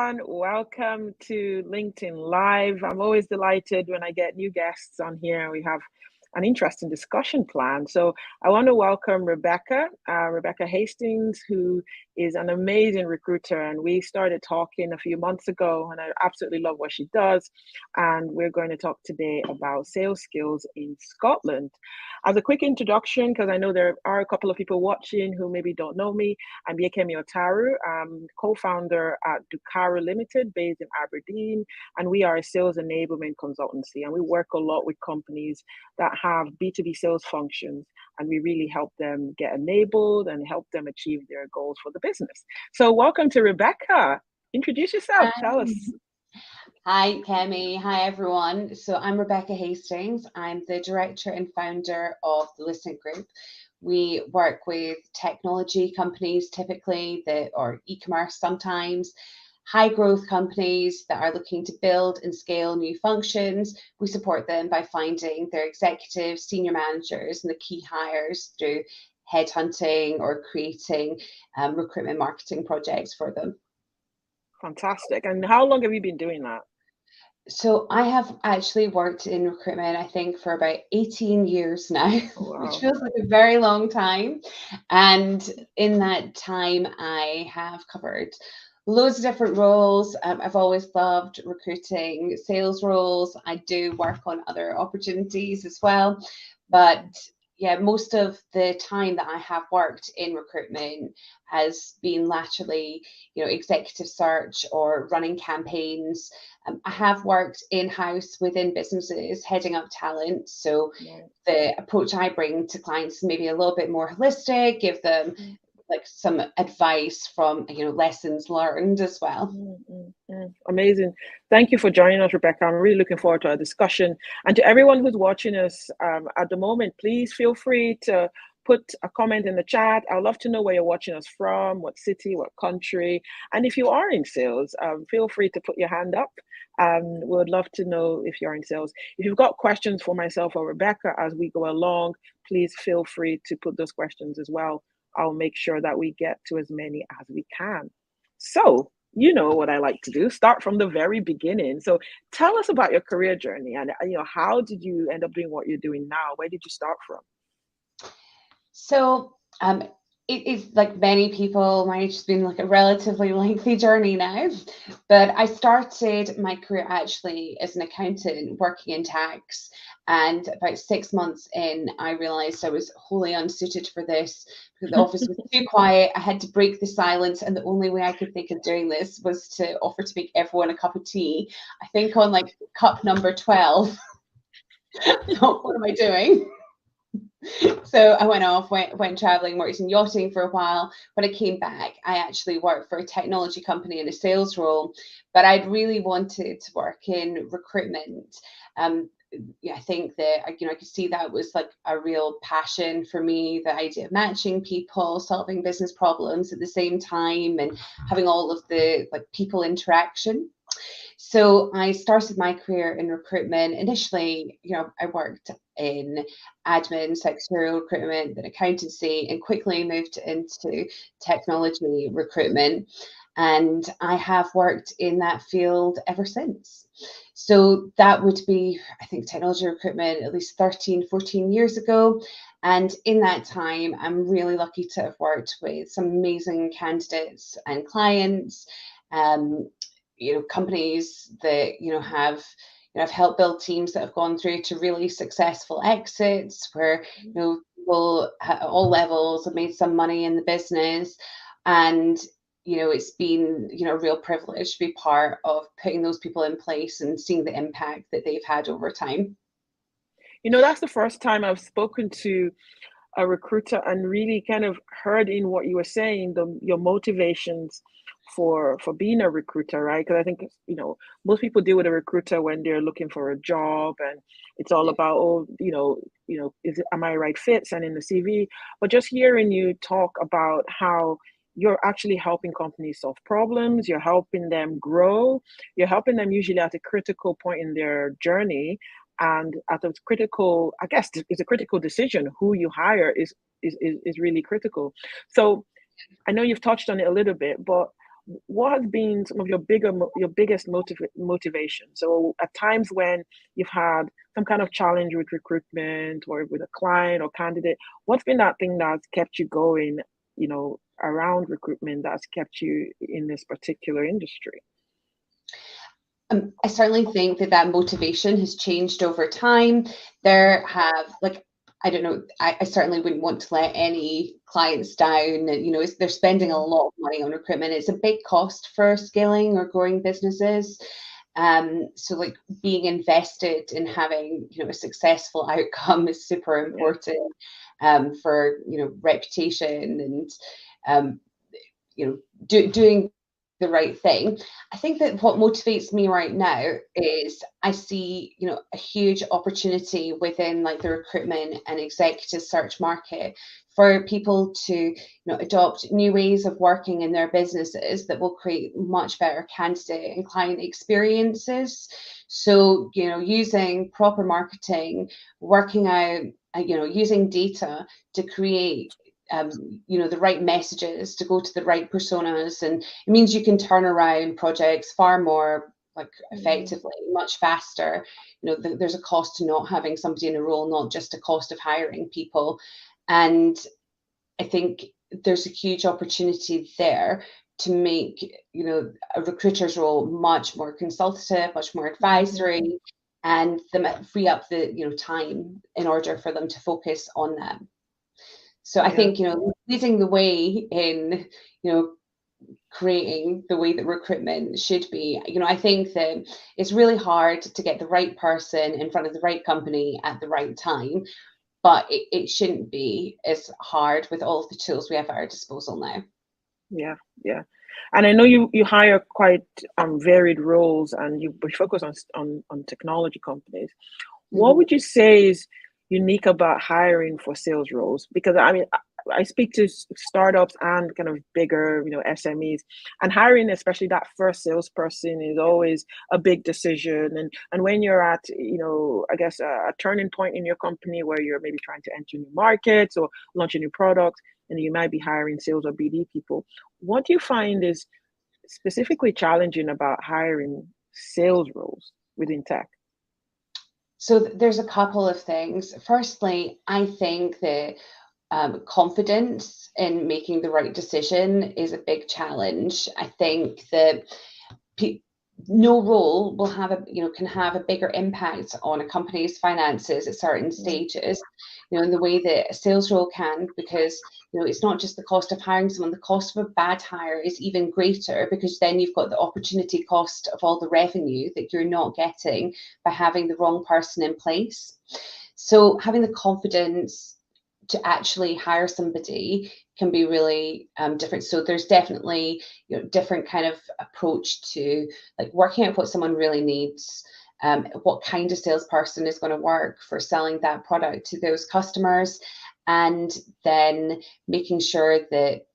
everyone. Welcome to LinkedIn Live. I'm always delighted when I get new guests on here and we have an interesting discussion plan. So I want to welcome Rebecca Hastings, who is an amazing recruiter. And we started talking a few months ago, and I absolutely love what she does. And we're going to talk today about sales skills in Scotland. As a quick introduction, because I know there are a couple of people watching who maybe don't know me, I'm Yekemi Otaru. I'm co-founder at Ducaro Limited, based in Aberdeen, and we are a sales enablement consultancy. And we work a lot with companies that have B2B sales functions, and we really help them get enabled and help them achieve their goals for the business. So welcome to Rebecca. Introduce yourself, tell us. Hi, Kemi. Hi, everyone. So I'm Rebecca Hastings. I'm the director and founder of the Lucent Group. We work with technology companies typically, or e-commerce sometimes, high growth companies that are looking to build and scale new functions. We support them by finding their executives, senior managers, and the key hires through headhunting or creating recruitment marketing projects for them. Fantastic. And how long have you been doing that? So I have actually worked in recruitment, I think, for about 18 years now, Wow. which feels like a very long time. And in that time, I have covered loads of different roles. I've always loved recruiting sales roles. I do work on other opportunities as well. But yeah, most of the time that I have worked in recruitment has been laterally, executive search or running campaigns. I have worked in-house within businesses, heading up talent. So the approach I bring to clients is maybe a little bit more holistic, give them like some advice from, lessons learned as well. Amazing. Thank you for joining us, Rebecca. I'm really looking forward to our discussion. And to everyone who's watching us at the moment, please feel free to put a comment in the chat. I'd love to know where you're watching us from, what city, what country. And if you are in sales, feel free to put your hand up. We would love to know if you're in sales. If you've got questions for myself or Rebecca as we go along, please feel free to put those questions as well. I'll make sure that we get to as many as we can. So, you know what I like to do, start from the very beginning. So tell us about your career journey and, how did you end up doing what you're doing now? Where did you start from? So it is like many people, mine's just been like a relatively lengthy journey now, but I started my career actually as an accountant working in tax. And about 6 months in, I realized I was wholly unsuited for this because the office was too quiet. I had to break the silence. And the only way I could think of doing this was to offer to make everyone a cup of tea. I think on like cup number 12. I thought, what am I doing? So I went off, went traveling, worked in yachting for a while. When I came back, I actually worked for a technology company in a sales role, but I'd really wanted to work in recruitment. I think that, I could see that was like a real passion for me, the idea of matching people, solving business problems at the same time and having all of the like people interaction. So I started my career in recruitment. Initially, I worked in admin, secretarial recruitment, then accountancy, and quickly moved into technology recruitment. And I have worked in that field ever since. So that would be, I think, technology recruitment at least 13, 14 years ago. And in that time, I'm really lucky to have worked with some amazing candidates and clients. Companies that, have, I've helped build teams that have gone through to really successful exits where, people at all levels have made some money in the business. And, it's been, a real privilege to be part of putting those people in place and seeing the impact that they've had over time. That's the first time I've spoken to a recruiter and really kind of heard in what you were saying, your motivations for being a recruiter, right? Because I think, most people deal with a recruiter when they're looking for a job and it's all about, am I a right fit, sending the CV. But just hearing you talk about how you're actually helping companies solve problems, you're helping them grow, you're helping them usually at a critical point in their journey. And at a critical, I guess it's a critical decision. Who you hire is really critical. So I know you've touched on it a little bit, but what has been some of your biggest motivation? So at times when you've had some kind of challenge with recruitment or with a client or candidate, what's been that thing that's kept you going, around recruitment, that's kept you in this particular industry? I certainly think that motivation has changed over time. There have, I don't know, I certainly wouldn't want to let any clients down. They're spending a lot of money on recruitment. It's a big cost for scaling or growing businesses. So being invested in having, a successful outcome is super important for, reputation and, doing the right thing. I think that what motivates me right now is I see, a huge opportunity within the recruitment and executive search market for people to, adopt new ways of working in their businesses that will create much better candidate and client experiences. So, using proper marketing, working out, using data to create the right messages to go to the right personas, and it means you can turn around projects far more effectively, much faster. There's a cost to not having somebody in a role, not just a cost of hiring people. And I think there's a huge opportunity there to make, a recruiter's role much more consultative, much more advisory, and free up the, time in order for them to focus on them. So I think, leading the way in, creating the way that recruitment should be, I think that it's really hard to get the right person in front of the right company at the right time, but it shouldn't be as hard with all of the tools we have at our disposal now. Yeah. And I know you hire quite varied roles, and you focus on technology companies. What would you say is unique about hiring for sales roles? Because I speak to startups and kind of bigger, SMEs, and hiring, especially that first salesperson, is always a big decision. And when you're at, I guess a turning point in your company where you're maybe trying to enter new markets or launch a new product, and you might be hiring sales or BD people, what do you find is specifically challenging about hiring sales roles within tech? So there's a couple of things. Firstly, I think that confidence in making the right decision is a big challenge. I think that no role will have can have a bigger impact on a company's finances at certain stages, in the way that a sales role can, because it's not just the cost of hiring someone. The cost of a bad hire is even greater, because then you've got the opportunity cost of all the revenue that you're not getting by having the wrong person in place. So having the confidence to actually hire somebody can be really different. So there's definitely different kind of approach to working out what someone really needs, what kind of salesperson is going to work for selling that product to those customers, and then making sure that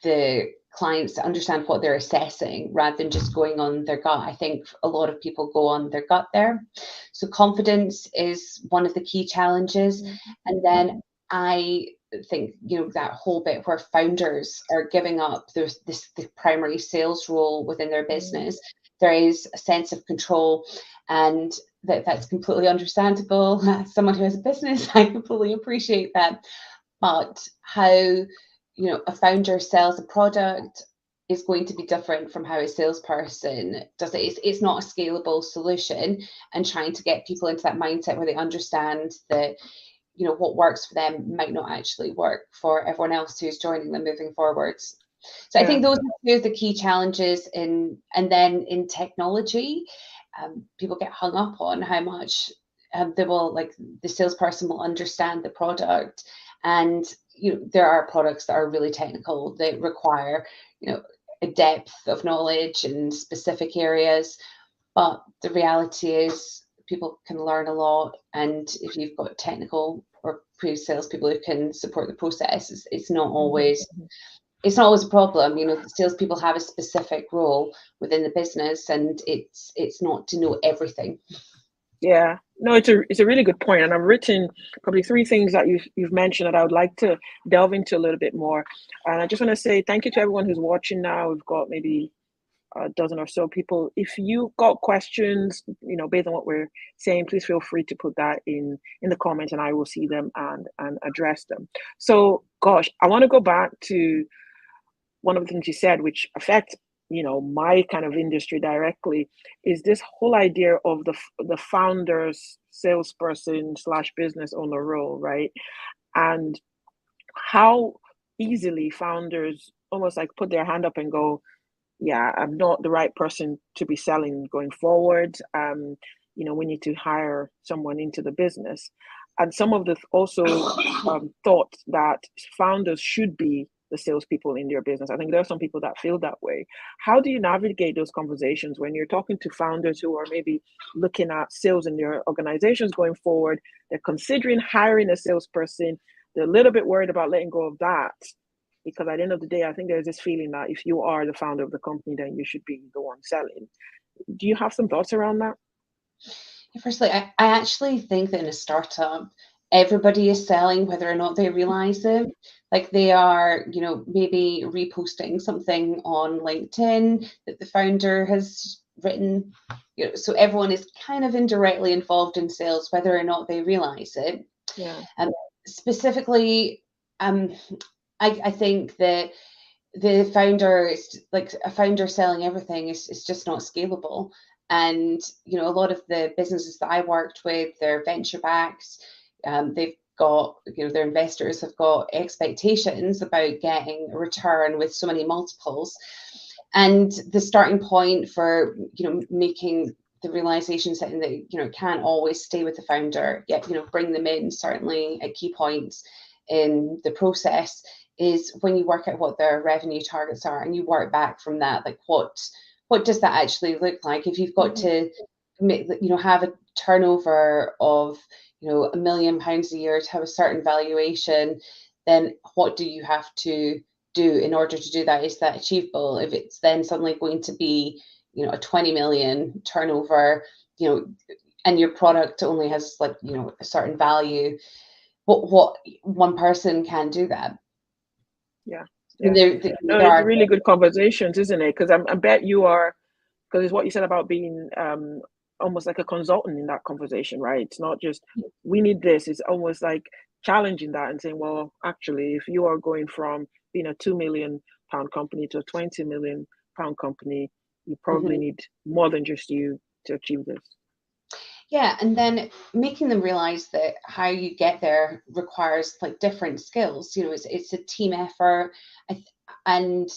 the clients understand what they're assessing rather than just going on their gut. I think a lot of people go on their gut there. So confidence is one of the key challenges. And then I think, that whole bit where founders are giving up the primary sales role within their business, there is a sense of control, and that's completely understandable. As someone who has a business, I completely appreciate that. But how a founder sells a product is going to be different from how a salesperson does it. It's not a scalable solution, and trying to get people into that mindset where they understand that what works for them might not actually work for everyone else who's joining them moving forwards. So I think those are two of the key challenges. And then in technology, people get hung up on how much the salesperson will understand the product. And there are products that are really technical that require a depth of knowledge in specific areas, but the reality is people can learn a lot, and if you've got technical or pre-sales people who can support the process, it's not always a problem. The salespeople have a specific role within the business, and it's not to know everything. Yeah, no, it's a really good point, and I've written probably three things that you've mentioned that I would like to delve into a little bit more. And I just want to say thank you to everyone who's watching now. We've got maybe a dozen or so people. If you got questions, based on what we're saying, please feel free to put that in the comments, and I will see them and address them. So, gosh, I want to go back to one of the things you said, which affect my kind of industry directly, is this whole idea of the founder's salesperson slash business owner role, right? And how easily founders almost like put their hand up and go, yeah, I'm not the right person to be selling going forward. We need to hire someone into the business. And some of the also thought that founders should be the salespeople in their business. I think there are some people that feel that way. How do you navigate those conversations when you're talking to founders who are maybe looking at sales in their organizations going forward? They're considering hiring a salesperson. They're a little bit worried about letting go of that, because at the end of the day, I think there's this feeling that if you are the founder of the company, then you should be the one selling. Do you have some thoughts around that? Firstly, I actually think that in a startup, everybody is selling whether or not they realize it. Like they are, maybe reposting something on LinkedIn that the founder has written. So everyone is kind of indirectly involved in sales, whether or not they realize it. Yeah. Specifically, I think that the founder is like a founder selling everything is just not scalable. And a lot of the businesses that I worked with, they're venture backs. They've got their investors have got expectations about getting a return with so many multiples, and the starting point for making the realization setting that can't always stay with the founder, yet bring them in certainly at key points in the process, is when you work out what their revenue targets are and you work back from that, like what does that actually look like? If you've got to have a turnover of £1 million a year to have a certain valuation, then what do you have to do in order to do that? Is that achievable? If it's then suddenly going to be a 20 million turnover, and your product only has a certain value, what one person can do that. Yeah. There it's are really good conversations, isn't it? Because I bet you are, because it's what you said about being almost like a consultant in that conversation, right? It's not just we need this. It's almost like challenging that and saying, well, actually, if you are going from being a £2 million company to a £20 million company, you probably need more than just you to achieve this. Yeah, and then making them realize that how you get there requires like different skills. It's a team effort, and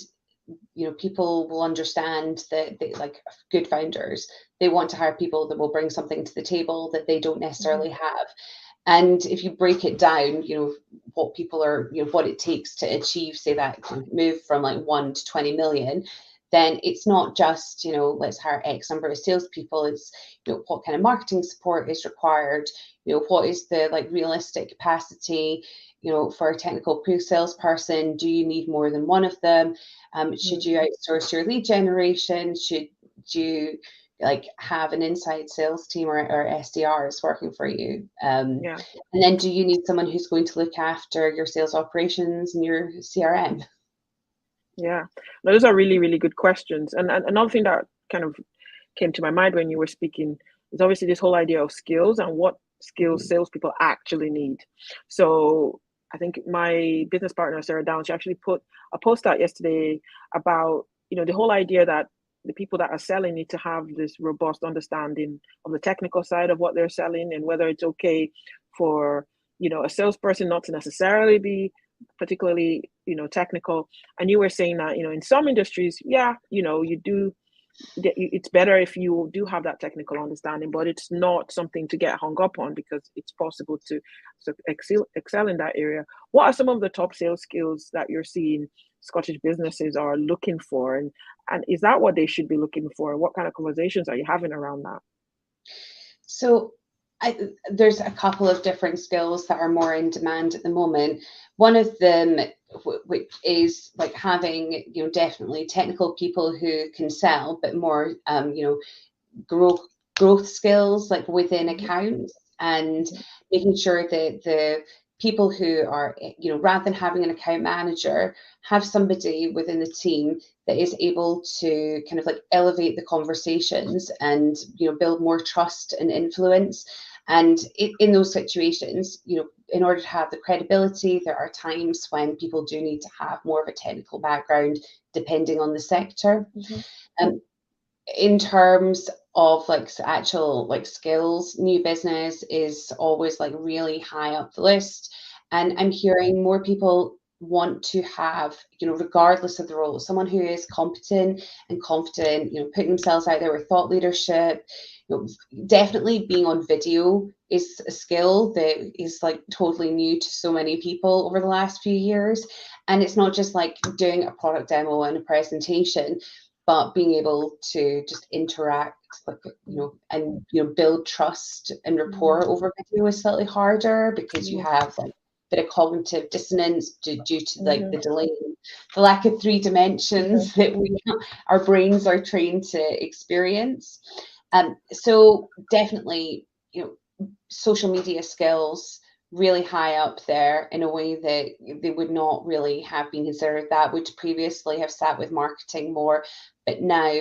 people will understand that they, like good founders, they want to hire people that will bring something to the table that they don't necessarily have. And if you break it down, what people are, what it takes to achieve, say that move from like 1 to 20 million, then it's not just, let's hire X number of salespeople. It's, what kind of marketing support is required? What is the like realistic capacity, for a technical pre-sales person? Do you need more than one of them? Should you outsource your lead generation? Should you like have an inside sales team or SDRs working for you? And then do you need someone who's going to look after your sales operations and your CRM? Yeah, no, those are really, really good questions. And another thing that kind of came to my mind when you were speaking is obviously this whole idea of skills and what skills salespeople actually need. So I think my business partner, Sarah Downs, she actually put a post out yesterday about, the whole idea that the people that are selling need to have this robust understanding of the technical side of what they're selling, and whether it's okay for, a salesperson not to necessarily be particularly technical. And you were saying that in some industries, you do, it's better if you do have that technical understanding, but it's not something to get hung up on because it's possible to excel in that area. What are some of the top sales skills that you're seeing Scottish businesses are looking for, and is that what they should be looking for? What kind of conversations are you having around that? So there's a couple of different skills that are more in demand at the moment. One of them, which is like having, definitely technical people who can sell, but more, grow growth skills like within accounts, and making sure that the people who are, rather than having an account manager, have somebody within the team that is able to kind of like elevate the conversations and, build more trust and influence. And in those situations, in order to have the credibility, there are times when people do need to have more of a technical background, depending on the sector. In terms of like actual like skills, new business is always like really high up the list. And I'm hearing more people want to have, regardless of the role, someone who is competent and confident, putting themselves out there with thought leadership. Definitely being on video is a skill that is like totally new to so many people over the last few years. And it's not just like doing a product demo and a presentation, but being able to just interact, like, and build trust and rapport over video is slightly harder, because you have like a bit of cognitive dissonance due to like the delay, the lack of 3 dimensions that our brains are trained to experience. So definitely, social media skills really high up there in a way that they would not really have been considered. That would previously have sat with marketing more, but now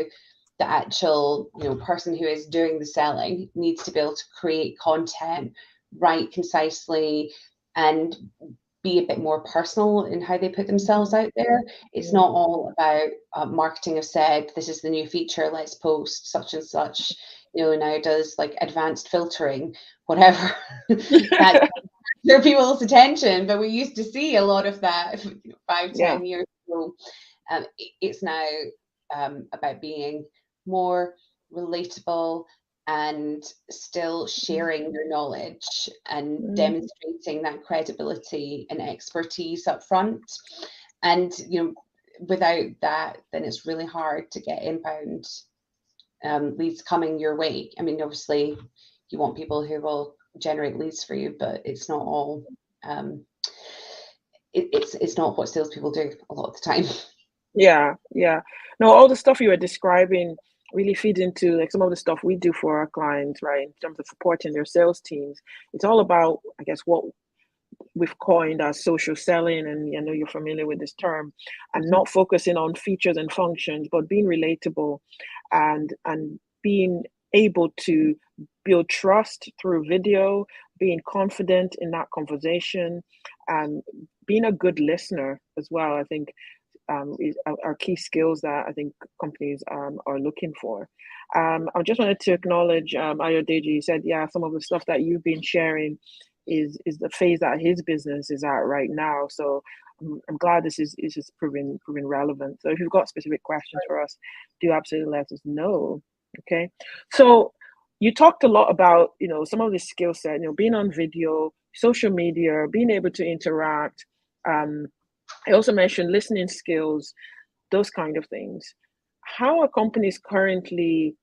the actual person who is doing the selling needs to be able to create content, write concisely, and be a bit more personal in how they put themselves out there. It's not all about marketing have said, this is the new feature, let's post such and such, now does like advanced filtering, whatever. That their people's attention, but we used to see a lot of that 5-10 years ago. It's now about being more relatable and still sharing your knowledge and demonstrating that credibility and expertise up front. And without that, then it's really hard to get inbound leads coming your way. I mean, obviously you want people who will generate leads for you, but it's not all it's not what salespeople do a lot of the time. Yeah. No, all the stuff you were describing really feeds into like some of the stuff we do for our clients, right? In terms of supporting their sales teams. It's all about, I guess, what we've coined as social selling, and I know you're familiar with this term, and not focusing on features and functions, but being relatable and being able to build trust through video, being confident in that conversation, and being a good listener as well. I think are key skills that I think companies are looking for. I just wanted to acknowledge Ayodeji. You said, some of the stuff that you've been sharing is the phase that his business is at right now. So I'm glad this is proving relevant. So if you've got specific questions for us, do absolutely let us know. Okay. So you talked a lot about, some of the skill set, being on video, social media, being able to interact. I also mentioned listening skills, those kind of things. How are companies currently,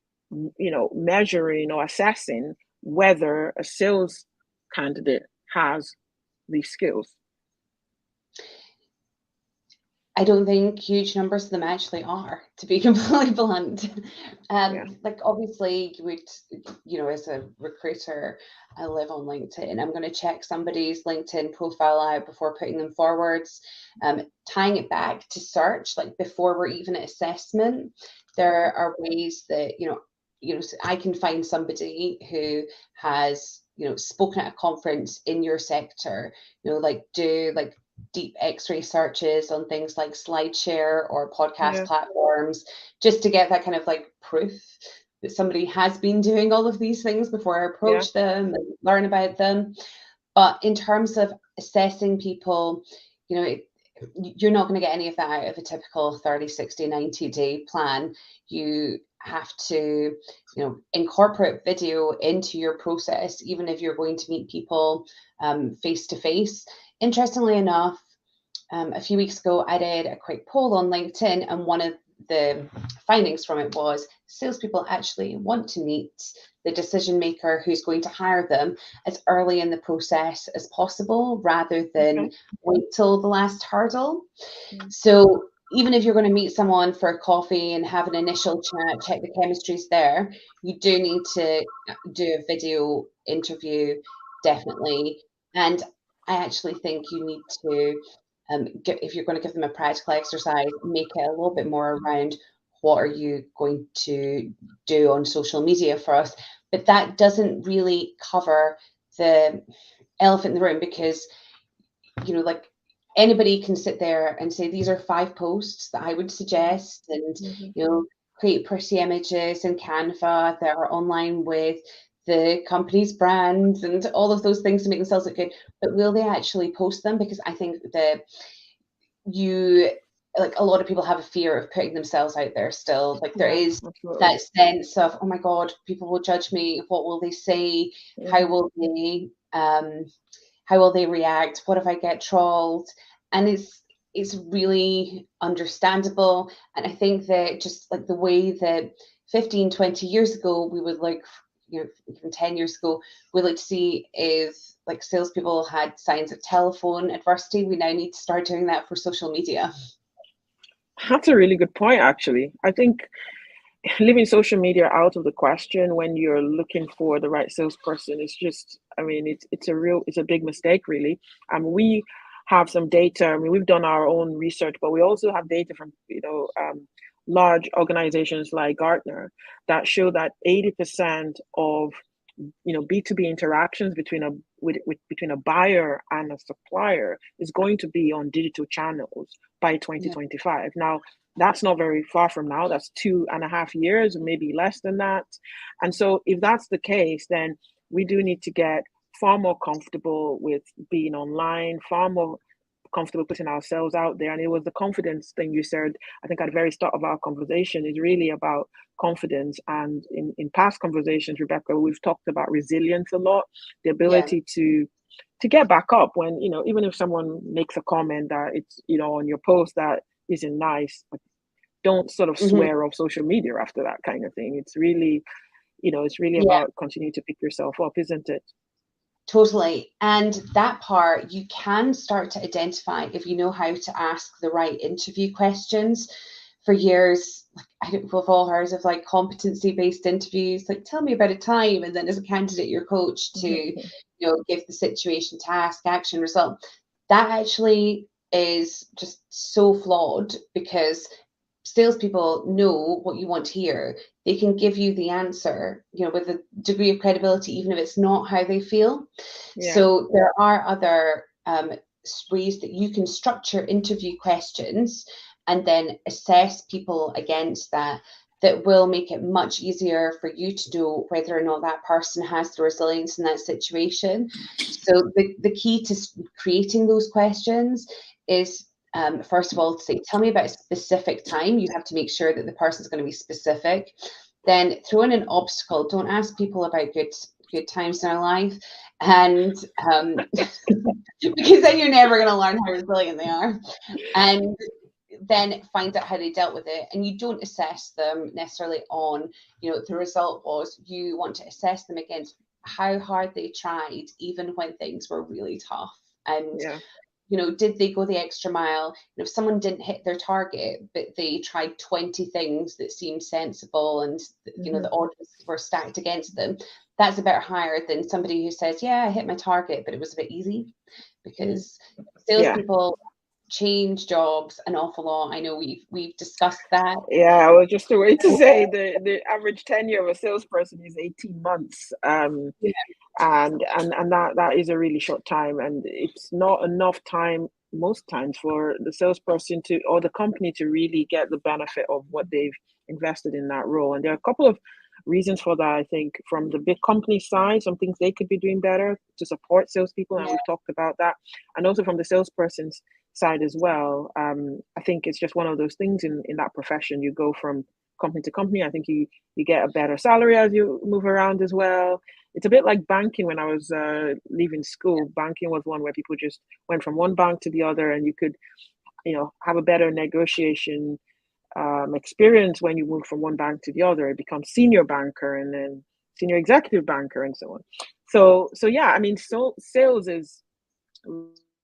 measuring or assessing whether a sales candidate has these skills? I don't think huge numbers of them actually are, to be completely blunt. Like obviously you would, as a recruiter, I live on LinkedIn. I'm going to check somebody's LinkedIn profile out before putting them forwards. Tying it back to search, like before we're even at assessment, there are ways that, I can find somebody who has, spoken at a conference in your sector, like do like deep X-ray searches on things like SlideShare or podcast platforms, just to get that kind of like proof that somebody has been doing all of these things before I approach them and learn about them. But in terms of assessing people, you're not going to get any of that out of a typical 30, 60, 90-day plan. You have to, incorporate video into your process, even if you're going to meet people face to face. Interestingly enough, a few weeks ago, I did a quick poll on LinkedIn, and one of the findings from it was salespeople actually want to meet the decision maker who's going to hire them as early in the process as possible, rather than wait till the last hurdle. So even if you're going to meet someone for a coffee and have an initial chat, check the chemistry's there, you do need to do a video interview, definitely. And I actually think you need to, if you're going to give them a practical exercise, make it a little bit more around what are you going to do on social media for us. But that doesn't really cover the elephant in the room, because, like, anybody can sit there and say, these are 5 posts that I would suggest, and create pretty images in Canva that are online with the company's brand and all of those things to make themselves look good. But will they actually post them? Because I think that a lot of people have a fear of putting themselves out there still. Like, there is that sense of, oh my God, people will judge me. What will they say? How will they react? What if I get trolled? And it's really understandable. And I think that just like the way that 15, 20 years ago, we would even 10 years ago, we like to see if like salespeople had signs of telephone adversity, we now need to start doing that for social media. That's a really good point, actually. I think leaving social media out of the question when you're looking for the right salesperson is just, I mean, it's a big mistake, really. We have some data. I mean, we've done our own research, but we also have data from, large organizations like Gartner that show that 80% of, B2B interactions between a buyer and a supplier is going to be on digital channels by 2025. Now, that's not very far from now. That's 2.5 years, maybe less than that. And so if that's the case, then we do need to get far more comfortable with being online, far more comfortable putting ourselves out there. And it was the confidence thing you said, I think, at the very start of our conversation, is really about confidence. And in past conversations, Rebecca, we've talked about resilience a lot, the ability to get back up when, even if someone makes a comment that it's, on your post that isn't nice, don't sort of swear off social media after that kind of thing. It's really, about continuing to pick yourself up, isn't it? Totally. And that part, you can start to identify if you know how to ask the right interview questions. For years, we've all heard of like competency-based interviews, like tell me about a time, and then as a candidate, you're coached to, give the situation, task, action, result. That actually is just so flawed, because salespeople know what you want to hear. They can give you the answer, with a degree of credibility, even if it's not how they feel. Yeah. So there are other ways that you can structure interview questions and then assess people against that will make it much easier for you to know whether or not that person has the resilience in that situation. So the key to creating those questions is, first of all, to say, tell me about a specific time. You have to make sure that the person's going to be specific. Then throw in an obstacle. Don't ask people about good times in their life, and because then you're never going to learn how resilient they are. And then find out how they dealt with it. And you don't assess them necessarily on, the result was. You want to assess them against how hard they tried, even when things were really tough. And did they go the extra mile? If someone didn't hit their target, but they tried 20 things that seemed sensible, and the odds were stacked against them, that's a bit higher than somebody who says, yeah, I hit my target, but it was a bit easy. Because salespeople change jobs an awful lot. I know we've discussed that. Yeah, I was just going to say the average tenure of a salesperson is 18 months. And that is a really short time, and it's not enough time most times for the salesperson or the company to really get the benefit of what they've invested in that role. And there are a couple of reasons for that. I think from the big company side, some things they could be doing better to support salespeople, and we've talked about that. And also from the salesperson's side as well. I think it's just one of those things in that profession. You go from company to company. I think you get a better salary as you move around as well. It's a bit like banking. When I was leaving school, banking was one where people just went from one bank to the other, and you could, have a better negotiation experience when you move from one bank to the other. It becomes senior banker and then senior executive banker and so on. So yeah, I mean, so sales is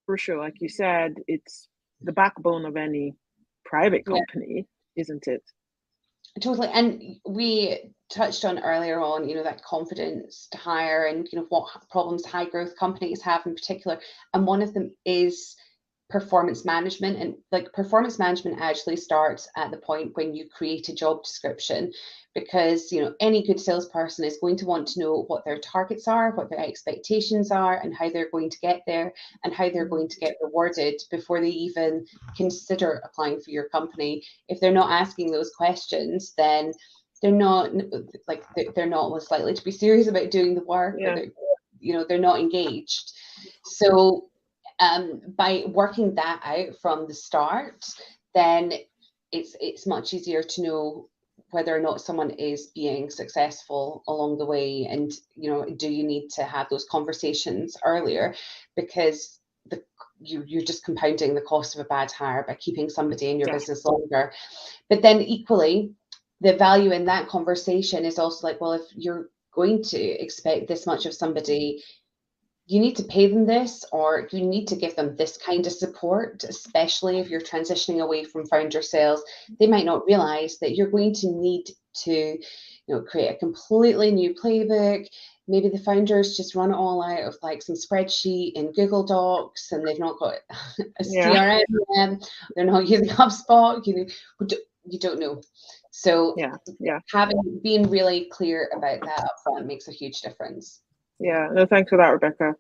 crucial. Like you said, it's the backbone of any private company, isn't it? Totally. And we touched on earlier on, that confidence to hire and, what problems high growth companies have in particular. And one of them is performance management. And like performance management actually starts at the point when you create a job description, because any good salesperson is going to want to know what their targets are, what their expectations are, and how they're going to get there, and how they're going to get rewarded before they even consider applying for your company. If they're not asking those questions, then they're not most likely to be serious about doing the work, or they're not engaged. So by working that out from the start, then it's much easier to know whether or not someone is being successful along the way. And do you need to have those conversations earlier, because you're just compounding the cost of a bad hire by keeping somebody in your business longer. But then equally, the value in that conversation is also like, well, if you're going to expect this much of somebody, you need to pay them this, or you need to give them this kind of support, especially if you're transitioning away from founder sales. They might not realize that you're going to need to, create a completely new playbook. Maybe the founders just run it all out of like some spreadsheet in Google Docs, and they've not got a CRM. They're not using HubSpot. You don't know. So being really clear about that up front makes a huge difference. Yeah, no, thanks for that, Rebecca.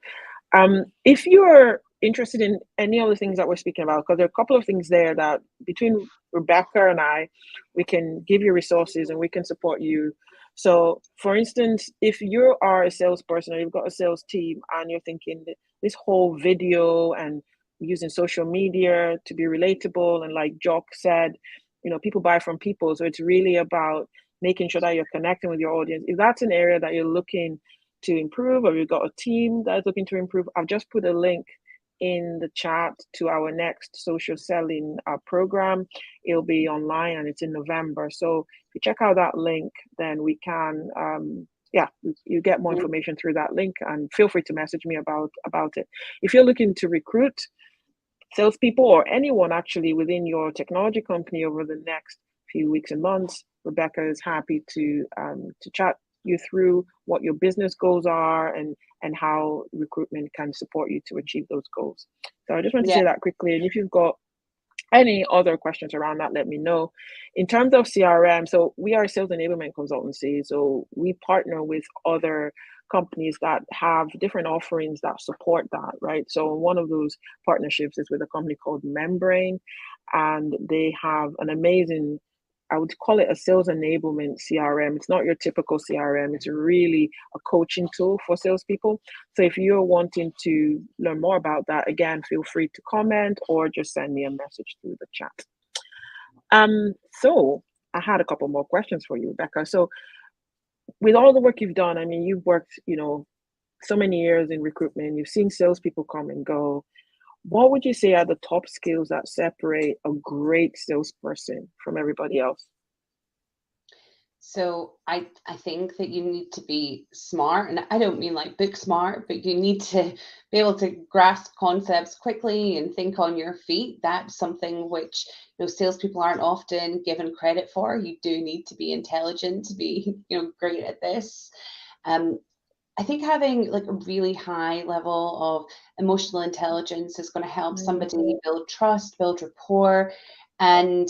If you're interested in any of the things that we're speaking about, because there are a couple of things there that between Rebecca and I, we can give you resources and we can support you. So for instance, if you are a salesperson or you've got a sales team and you're thinking that this whole video and using social media to be relatable, and like Jock said, people buy from people. So it's really about making sure that you're connecting with your audience. If that's an area that you're looking to improve, or you've got a team that is looking to improve, I've just put a link in the chat to our next social selling program. It'll be online and it's in November. So if you check out that link, then we can, you get more information through that link, and feel free to message me about it. If you're looking to recruit salespeople or anyone actually within your technology company over the next few weeks and months, Rebecca is happy to chat you through what your business goals are and how recruitment can support you to achieve those goals. So I just want to say that quickly. And if you've got any other questions around that, let me know. In terms of CRM, so we are a sales enablement consultancy. So we partner with other companies that have different offerings that support that, right? So one of those partnerships is with a company called Membrane, and they have an amazing, I would call it a sales enablement CRM. It's not your typical CRM. It's really a coaching tool for salespeople. So if you're wanting to learn more about that, again, feel free to comment or just send me a message through the chat. So I had a couple more questions for you, Rebecca. So with all the work you've done, I mean, you've worked, so many years in recruitment. You've seen salespeople come and go. What would you say are the top skills that separate a great salesperson from everybody else? So I think that you need to be smart, and I don't mean like book smart, but you need to be able to grasp concepts quickly and think on your feet. That's something which salespeople aren't often given credit for. You do need to be intelligent to be great at this. I think having like a really high level of emotional intelligence is going to help somebody build trust, build rapport, and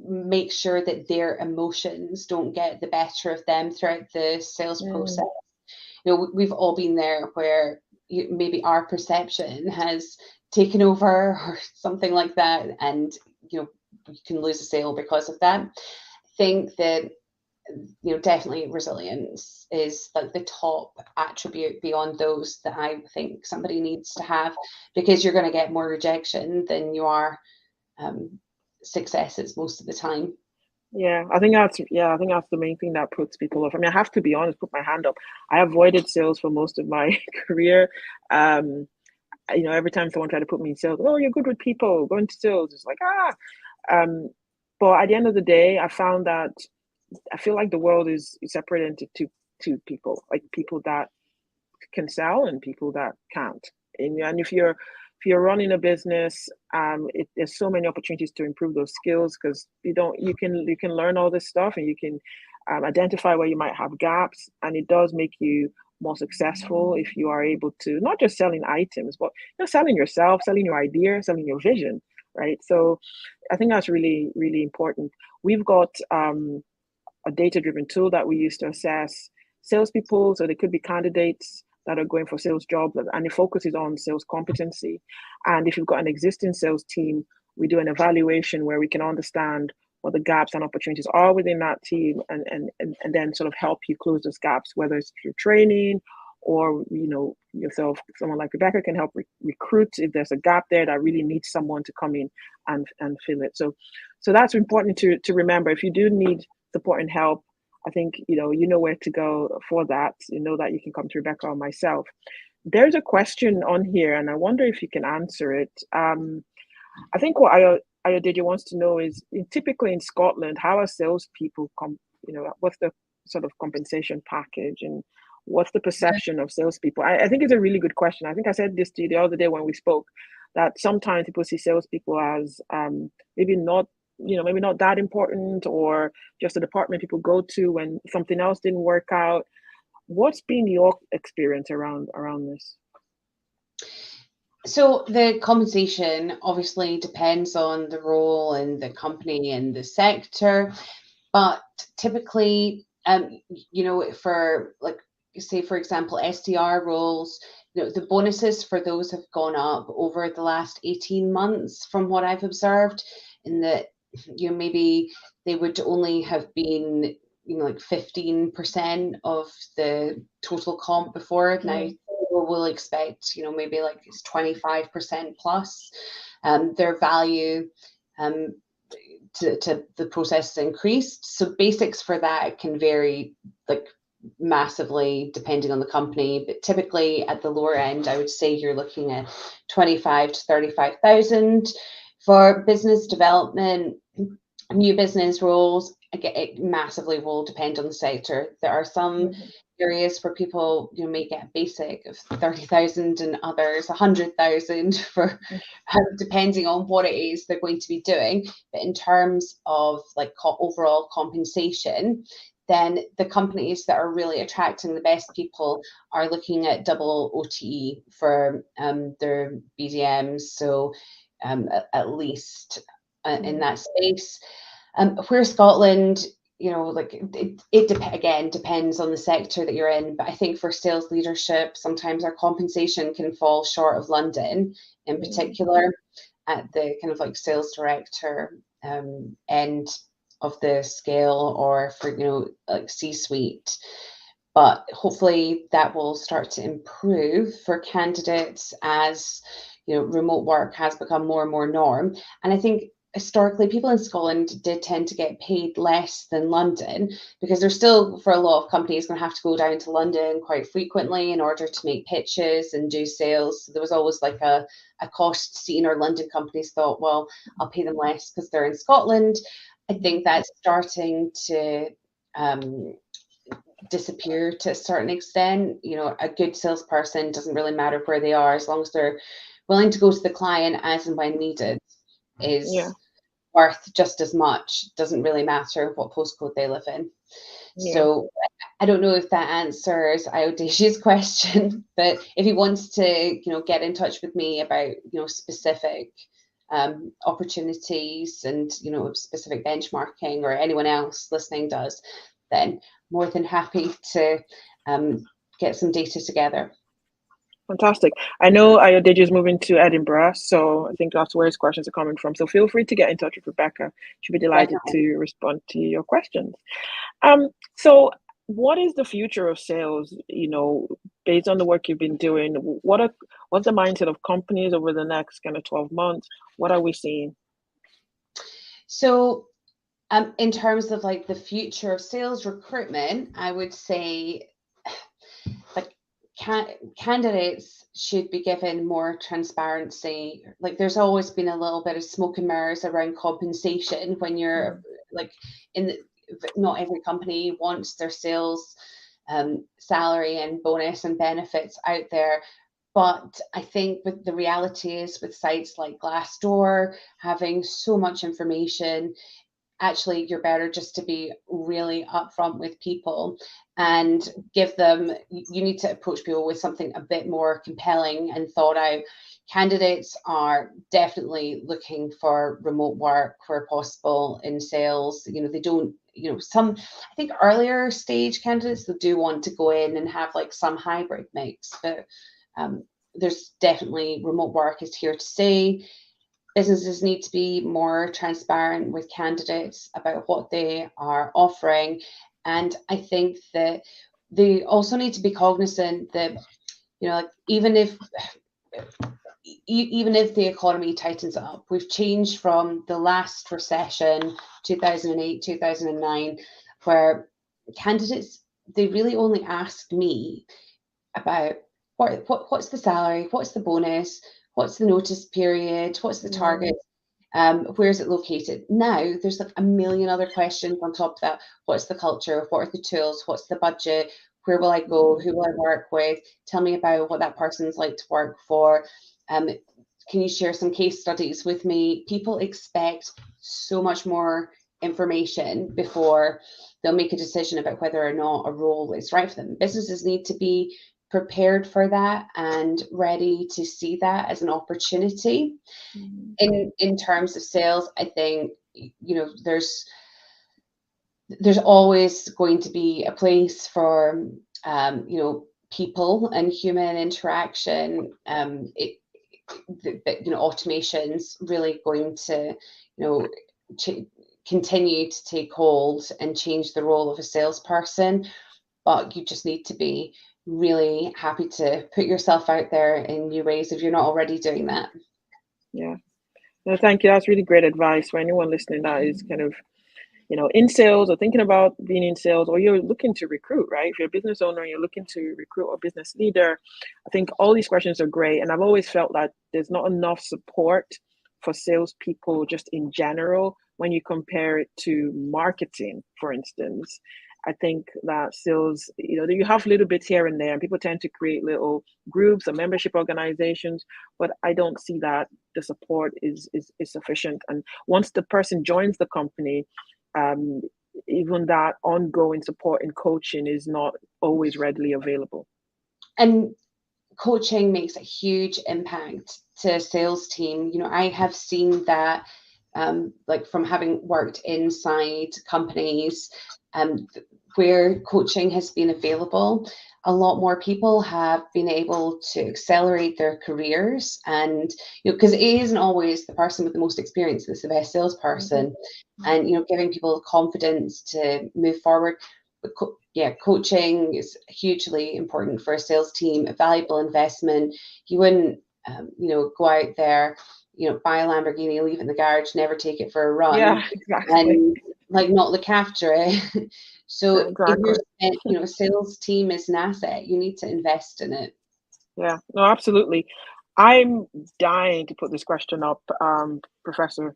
make sure that their emotions don't get the better of them throughout the sales process. We've all been there where maybe our perception has taken over or something like that, and you can lose a sale because of that. I think that definitely resilience is like the top attribute beyond those that I think somebody needs to have, because you're going to get more rejection than you are successes most of the time. I think that's the main thing that puts people off. I mean, I have to be honest, put my hand up. I avoided sales for most of my career. Every time someone tried to put me in sales, oh, you're good with people, go into sales. It's like, but at the end of the day, I found that I feel like the world is separated into two people, like people that can sell and people that can't. And if you're if you're running a business, there's so many opportunities to improve those skills, because you can learn all this stuff, and you can identify where you might have gaps, and it does make you more successful if you are able to not just selling items, but selling yourself, selling your idea, selling your vision, right? So I think that's really, really important. We've got a data-driven tool that we use to assess salespeople. So they could be candidates that are going for sales jobs, and the focus is on sales competency. And if you've got an existing sales team, we do an evaluation where we can understand what the gaps and opportunities are within that team, and then sort of help you close those gaps, whether it's through training, or yourself, someone like Rebecca can help recruit if there's a gap there that really needs someone to come in and fill it. So that's important to remember. If you do need support and help, I think you know where to go for that. You know that you can come to Rebecca or myself. There's a question on here, and I wonder if you can answer it. I think what Ayodeji wants to know is, typically in Scotland, how are salespeople what's the sort of compensation package, and what's the perception of salespeople? I think it's a really good question. I think I said this to you the other day when we spoke, that sometimes people see salespeople as maybe not that important, or just a department people go to when something else didn't work out. What's been your experience around this? So the compensation obviously depends on the role and the company and the sector, but typically, for say for example SDR roles, the bonuses for those have gone up over the last 18 months from what I've observed, in that maybe they would only have been 15% of the total comp before. Now will expect maybe it's 25% plus their value to the process increased. So basics for that can vary massively depending on the company, but typically at the lower end I would say you're looking at 25 to 35,000 for business development. New business roles, again, it massively will depend on the sector. There are some areas where people may get a basic of 30,000 and others 100,000 for depending on what it is they're going to be doing. But in terms of overall compensation, then the companies that are really attracting the best people are looking at double OTE for their BDMs. So at least in that space. Where Scotland, it depends on the sector that you're in. But I think for sales leadership, sometimes our compensation can fall short of London, in particular at the kind of sales director end of the scale, or for C-suite. But hopefully that will start to improve for candidates as remote work has become more and more norm. And I think historically people in Scotland did tend to get paid less than London, because they're still, for a lot of companies, going to have to go down to London quite frequently in order to make pitches and do sales. So there was always a cost scene, or London companies thought, well, I'll pay them less because they're in Scotland. I think that's starting to disappear to a certain extent. A good salesperson, doesn't really matter where they are, as long as they're willing to go to the client as and when needed, is worth just as much. Doesn't really matter what postcode they live in. So I don't know if that answers Ayodeji's question, but if he wants to get in touch with me about specific opportunities and specific benchmarking, or anyone else listening does, then more than happy to get some data together. Fantastic. I know Ayodeji is moving to Edinburgh, so I think that's where his questions are coming from. So feel free to get in touch with Rebecca. She'll be delighted to respond to your questions. So what is the future of sales? Based on the work you've been doing, what's the mindset of companies over the next kind of 12 months? What are we seeing? So in terms of the future of sales recruitment, I would say candidates should be given more transparency. There's always been a little bit of smoke and mirrors around compensation when you're not every company wants their sales salary and bonus and benefits out there But I think with the reality is with sites like Glassdoor having so much information, actually you're better just to be really upfront with people and give them, you need to approach people with something a bit more compelling and thought out. Candidates are definitely looking for remote work where possible in sales. They don't, some, I think earlier stage candidates, they do want to go in and have like some hybrid mix, but there's definitely remote work is here to stay. Businesses need to be more transparent with candidates about what they are offering. And I think that they also need to be cognizant that, like even if the economy tightens up, we've changed from the last recession, 2008, 2009, where candidates, they really only asked me about what's the salary, what's the bonus, what's the notice period, what's the target, where is it located. Now there's like a million other questions on top of that. What's the culture? What are the tools? What's the budget? Where will I go? Who will I work with? Tell me about what that person's like to work for. Can you share some case studies with me? People expect so much more information before they'll make a decision about whether or not a role is right for them. Businesses need to be prepared for that and ready to see that as an opportunity. In terms of sales, I think there's always going to be a place for people and human interaction. Automation's really going to continue to take hold and change the role of a salesperson, but you just need to be really happy to put yourself out there in new ways if you're not already doing that. Yeah. No, thank you. That's really great advice for anyone listening that is kind of, in sales or thinking about being in sales, or you're looking to recruit, right? If you're a business owner and you're looking to recruit a business leader, I think all these questions are great. And I've always felt that there's not enough support for salespeople just in general when you compare it to marketing, for instance. I think that sales, you have little bits here and there, and people tend to create little groups or membership organizations, but I don't see that the support is sufficient. And once the person joins the company, even that ongoing support and coaching is not always readily available. And coaching makes a huge impact to a sales team. I have seen that, like from having worked inside companies where coaching has been available, a lot more people have been able to accelerate their careers. And because it isn't always the person with the most experience that's the best salesperson, and giving people the confidence to move forward. But coaching is hugely important for a sales team, a valuable investment. You wouldn't go out there, buy a Lamborghini, leave it in the garage, never take it for a run, and like not look after it. So if you're, a sales team is an asset, you need to invest in it. Yeah, no, absolutely. I'm dying to put this question up, Professor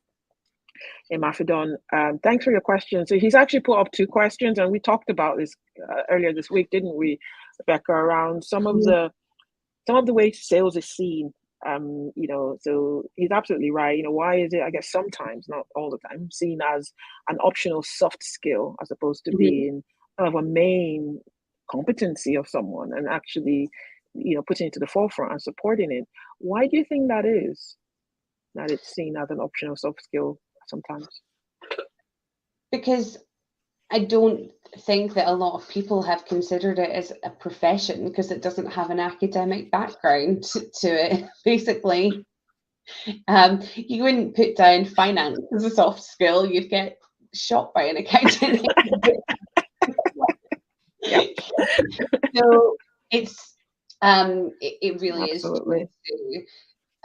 Imafidon. Thanks for your question. So he's actually put up two questions, and we talked about this earlier this week, didn't we, Rebecca, around some of the ways sales is seen. So he's absolutely right. Why is it, I guess sometimes, not all the time, seen as an optional soft skill as opposed to being kind of a main competency of someone, and actually, putting it to the forefront and supporting it. Why do you think that is, that it's seen as an optional soft skill sometimes? Because I don't think that a lot of people have considered it as a profession because it doesn't have an academic background to it, basically. You wouldn't put down finance as a soft skill, you'd get shot by an accountant. So it's it really Absolutely.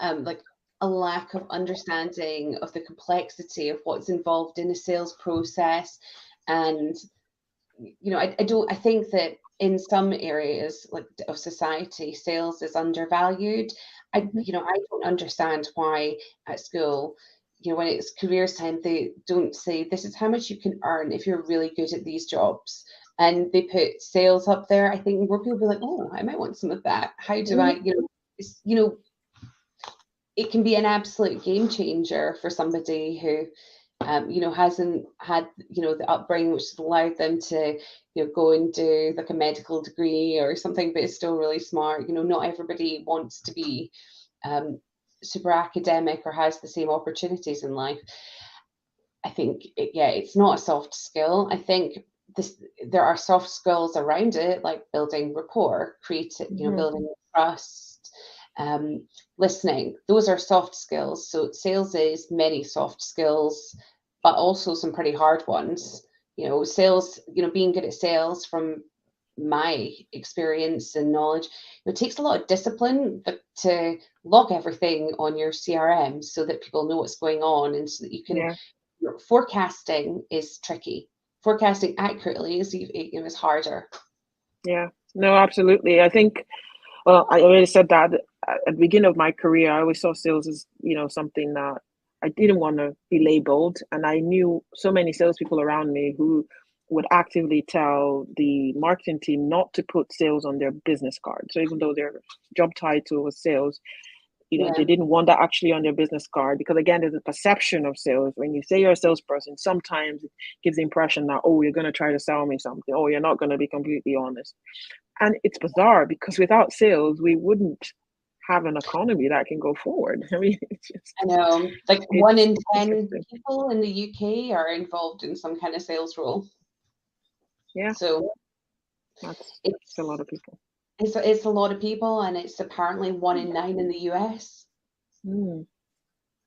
is like a lack of understanding of the complexity of what's involved in a sales process. And I think that in some areas like of society, sales is undervalued. I don't understand why at school, when it's careers time, they don't say this is how much you can earn if you're really good at these jobs, and they put sales up there. I think more people be like, oh, I might want some of that. How do I, you know, it can be an absolute game changer for somebody who, you know, hasn't had, you know, the upbringing which has allowed them to, you know, go and do like a medical degree or something, but is still really smart. You know, not everybody wants to be super academic or has the same opportunities in life. I think, it's not a soft skill. I think there are soft skills around it, like building rapport, you know, building trust, listening. Those are soft skills. So sales is many soft skills, but also some pretty hard ones. You know, sales, you know, being good at sales from my experience and knowledge, it takes a lot of discipline to log everything on your CRM so that people know what's going on and so that you can, forecasting is tricky. Forecasting accurately is harder. Yeah, no, absolutely. I think, well, I already said that at the beginning of my career, I always saw sales as, you know, something that I didn't want to be labeled. And I knew so many salespeople around me who would actively tell the marketing team not to put sales on their business card. So even though their job title was sales, you know, they didn't want that actually on their business card, because again, there's a perception of sales. When you say you're a salesperson, sometimes it gives the impression that, oh, you're going to try to sell me something. Oh, you're not going to be completely honest. And it's bizarre because without sales, we wouldn't have an economy that can go forward. I mean, it's just, I know, like 1 in 10 people in the UK are involved in some kind of sales role. Yeah. So it's a lot of people. It's a lot of people, and it's apparently 1 in 9 in the US.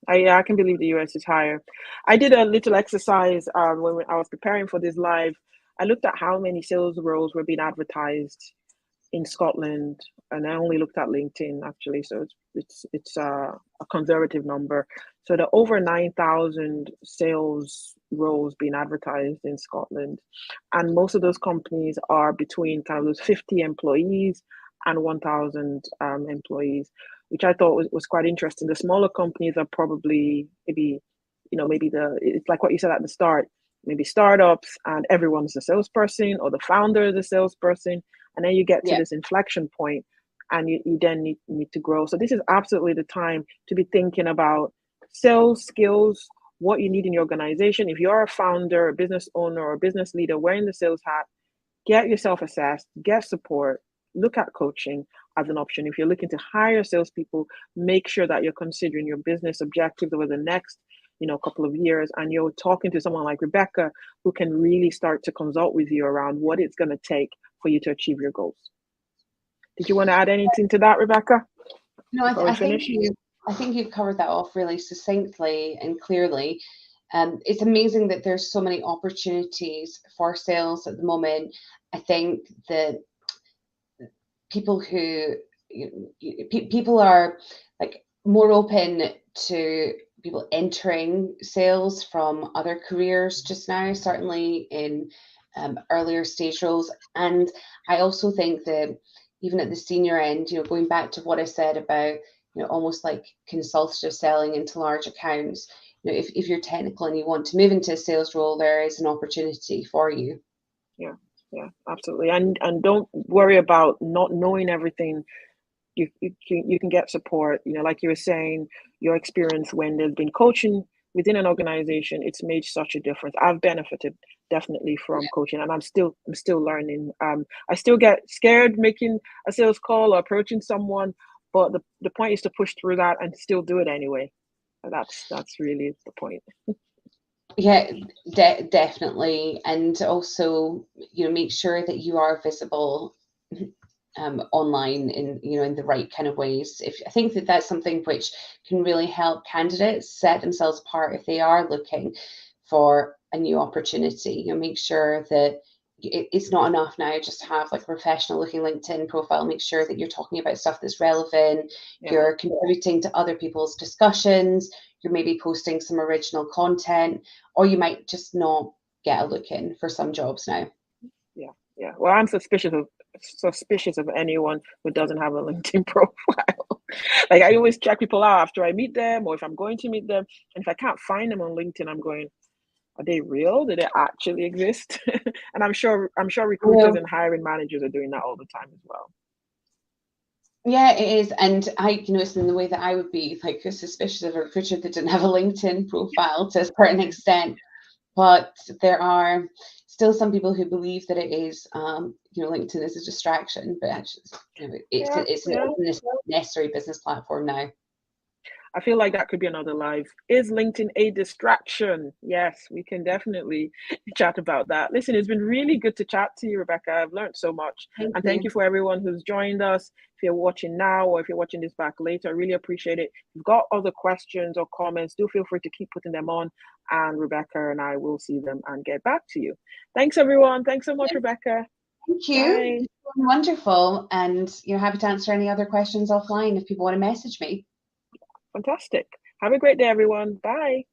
I can believe the US is higher. I did a little exercise when I was preparing for this live. I looked at how many sales roles were being advertised in Scotland, and I only looked at LinkedIn actually, so it's a conservative number. So there are over 9,000 sales roles being advertised in Scotland, and most of those companies are between kind of those 50 employees and 1,000 employees, which I thought was quite interesting. The smaller companies are probably maybe, you know, maybe it's like what you said at the start, maybe startups, and everyone's a salesperson or the founder is a salesperson. And then you get to this inflection point and you then need to grow. So this is absolutely the time to be thinking about sales skills, what you need in your organization. If you're a founder, a business owner, or a business leader wearing the sales hat, get yourself assessed, get support, look at coaching as an option. If you're looking to hire salespeople, make sure that you're considering your business objectives over the next, you know, couple of years, and you're talking to someone like Rebecca who can really start to consult with you around what it's going to take for you to achieve your goals. Did you want to add anything to that, Rebecca? No, I think you've covered that off really succinctly and clearly. It's amazing that there's so many opportunities for sales at the moment. I think that people are like more open to people entering sales from other careers just now, certainly in earlier stage roles. And I also think that even at the senior end, you know, going back to what I said about, you know, almost like consultative selling into large accounts, you know, if you're technical and you want to move into a sales role, there is an opportunity for you. Yeah, absolutely. And don't worry about not knowing everything. You can get support. You know, like you were saying, your experience when there's been coaching within an organization, it's made such a difference. I've benefited definitely from coaching, and I'm still learning. I still get scared making a sales call or approaching someone, but the point is to push through that and still do it anyway. That's really the point. Yeah, definitely. And also, you know, make sure that you are visible online in, you know, in the right kind of ways. I think that that's something which can really help candidates set themselves apart if they are looking for a new opportunity. You know, make sure that it's not enough now just to have like a professional looking LinkedIn profile. Make sure that you're talking about stuff that's relevant, you're contributing to other people's discussions, you're maybe posting some original content, or you might just not get a look in for some jobs now. Yeah. Well, I'm suspicious of anyone who doesn't have a LinkedIn profile. Like, I always check people out after I meet them, or if I'm going to meet them. And if I can't find them on LinkedIn, I'm going, are they real? Do they actually exist? And I'm sure recruiters and hiring managers are doing that all the time as well. Yeah, it is. And I, it's in the way that I would be like suspicious of a recruiter that didn't have a LinkedIn profile to a certain extent. But there are still some people who believe that it is, LinkedIn is a distraction, but actually, Yeah, it's yeah. a necessary business platform now. I feel like that could be another live. Is LinkedIn a distraction? Yes, we can definitely chat about that. Listen, it's been really good to chat to you, Rebecca. I've learned so much. Thank And thank you. you for everyone who's joined us. If you're watching now or if you're watching this back later, I really appreciate it. If you've got other questions or comments, do feel free to keep putting them on, and Rebecca and I will see them and get back to you. Thanks, everyone. Thanks so much, Rebecca. Thank you. Bye. It's been wonderful. And happy to answer any other questions offline if people want to message me. Fantastic. Have a great day, everyone. Bye.